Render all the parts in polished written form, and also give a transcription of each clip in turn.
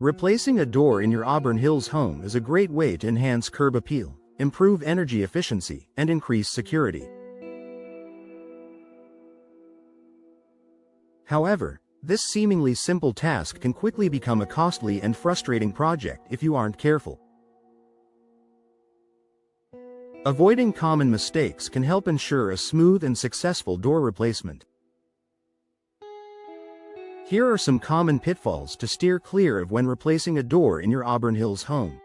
Replacing a door in your Auburn Hills home is a great way to enhance curb appeal, improve energy efficiency, and increase security. However, this seemingly simple task can quickly become a costly and frustrating project if you aren't careful. Avoiding common mistakes can help ensure a smooth and successful door replacement. Here are some common pitfalls to steer clear of when replacing a door in your Auburn Hills home.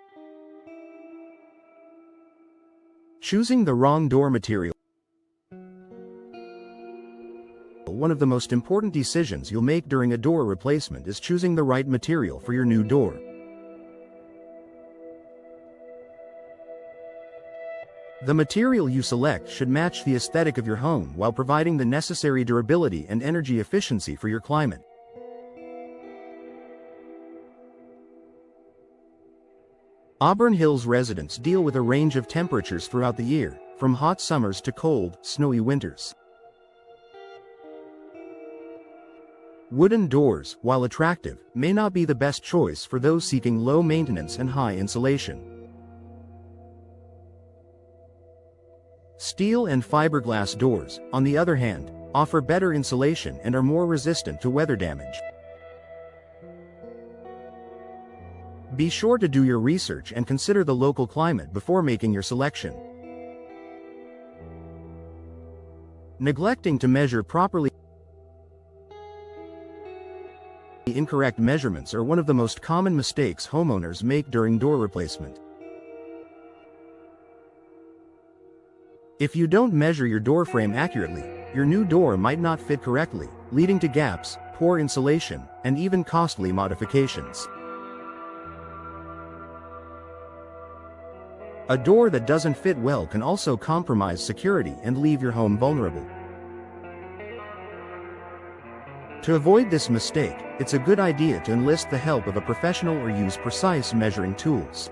Choosing the wrong door material. One of the most important decisions you'll make during a door replacement is choosing the right material for your new door. The material you select should match the aesthetic of your home while providing the necessary durability and energy efficiency for your climate. Auburn Hills residents deal with a range of temperatures throughout the year, from hot summers to cold, snowy winters. Wooden doors, while attractive, may not be the best choice for those seeking low maintenance and high insulation. Steel and fiberglass doors, on the other hand, offer better insulation and are more resistant to weather damage. Be sure to do your research and consider the local climate before making your selection. Neglecting to measure properly. Incorrect measurements are one of the most common mistakes homeowners make during door replacement. If you don't measure your door frame accurately, your new door might not fit correctly, leading to gaps, poor insulation, and even costly modifications. A door that doesn't fit well can also compromise security and leave your home vulnerable. To avoid this mistake, it's a good idea to enlist the help of a professional or use precise measuring tools.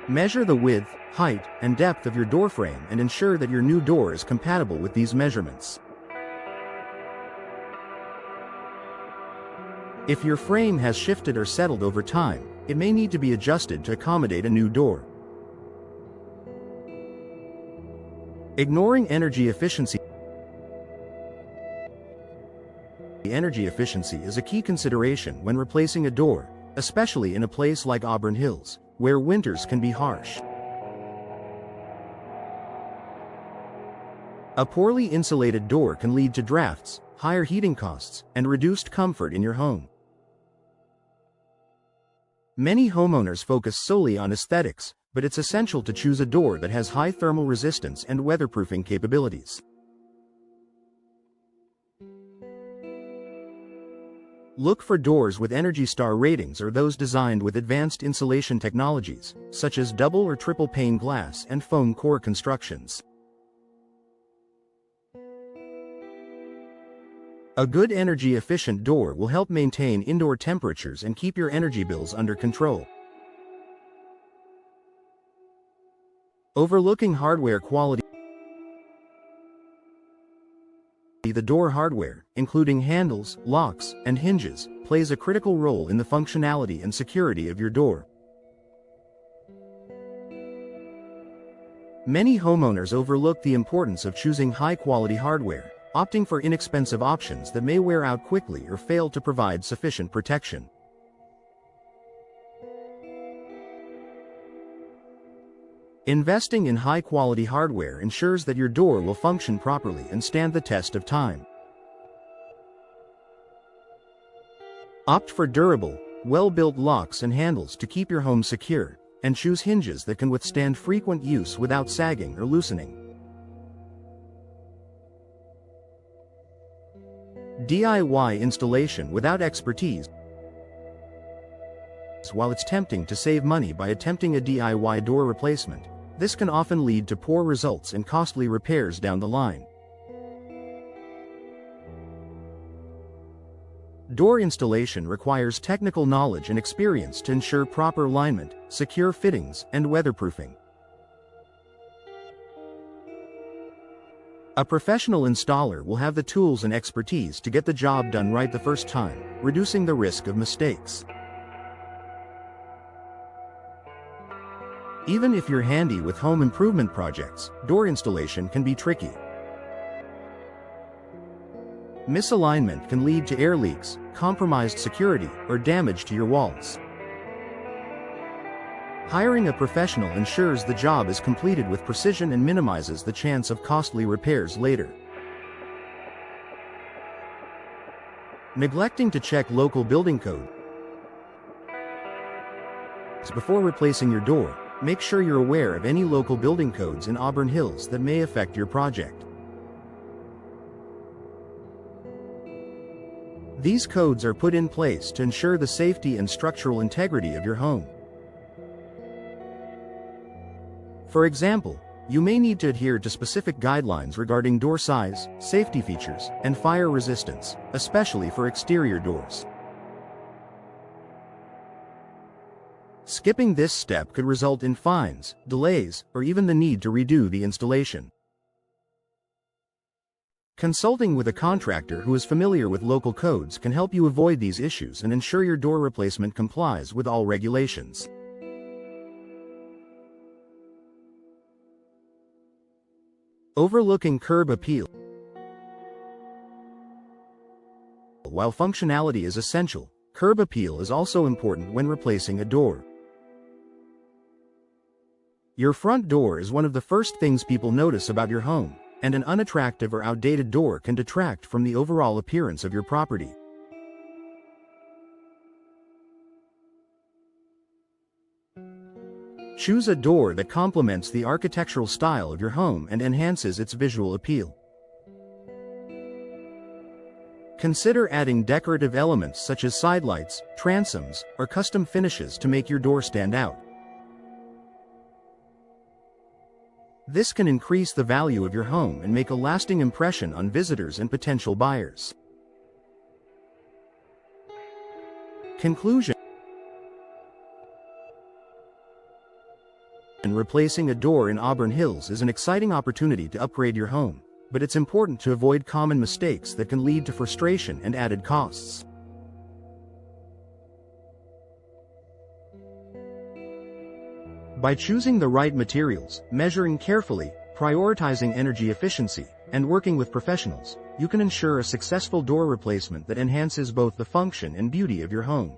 Measure the width, height, and depth of your door frame and ensure that your new door is compatible with these measurements. If your frame has shifted or settled over time, it may need to be adjusted to accommodate a new door. Ignoring energy efficiency. Energy efficiency is a key consideration when replacing a door, especially in a place like Auburn Hills, where winters can be harsh. A poorly insulated door can lead to drafts, higher heating costs, and reduced comfort in your home. Many homeowners focus solely on aesthetics, but it's essential to choose a door that has high thermal resistance and weatherproofing capabilities. Look for doors with ENERGY STAR ratings or those designed with advanced insulation technologies, such as double or triple pane glass and foam core constructions. A good energy-efficient door will help maintain indoor temperatures and keep your energy bills under control. Overlooking hardware quality. The door hardware, including handles, locks, and hinges, plays a critical role in the functionality and security of your door. Many homeowners overlook the importance of choosing high-quality hardware, opting for inexpensive options that may wear out quickly or fail to provide sufficient protection. Investing in high-quality hardware ensures that your door will function properly and stand the test of time. Opt for durable, well-built locks and handles to keep your home secure, and choose hinges that can withstand frequent use without sagging or loosening. DIY installation without expertise. While it's tempting to save money by attempting a DIY door replacement, this can often lead to poor results and costly repairs down the line. Door installation requires technical knowledge and experience to ensure proper alignment, secure fittings, and weatherproofing. A professional installer will have the tools and expertise to get the job done right the first time, reducing the risk of mistakes. Even if you're handy with home improvement projects, door installation can be tricky. Misalignment can lead to air leaks, compromised security, or damage to your walls. Hiring a professional ensures the job is completed with precision and minimizes the chance of costly repairs later. Neglecting to check local building code before replacing your door. Make sure you're aware of any local building codes in Auburn Hills that may affect your project. These codes are put in place to ensure the safety and structural integrity of your home. For example, you may need to adhere to specific guidelines regarding door size, safety features, and fire resistance, especially for exterior doors. Skipping this step could result in fines, delays, or even the need to redo the installation. Consulting with a contractor who is familiar with local codes can help you avoid these issues and ensure your door replacement complies with all regulations. Overlooking curb appeal. While functionality is essential, curb appeal is also important when replacing a door. Your front door is one of the first things people notice about your home, and an unattractive or outdated door can detract from the overall appearance of your property. Choose a door that complements the architectural style of your home and enhances its visual appeal. Consider adding decorative elements such as sidelights, transoms, or custom finishes to make your door stand out. This can increase the value of your home and make a lasting impression on visitors and potential buyers. Conclusion. Replacing a door in Auburn Hills is an exciting opportunity to upgrade your home, but it's important to avoid common mistakes that can lead to frustration and added costs. By choosing the right materials, measuring carefully, prioritizing energy efficiency, and working with professionals, you can ensure a successful door replacement that enhances both the function and beauty of your home.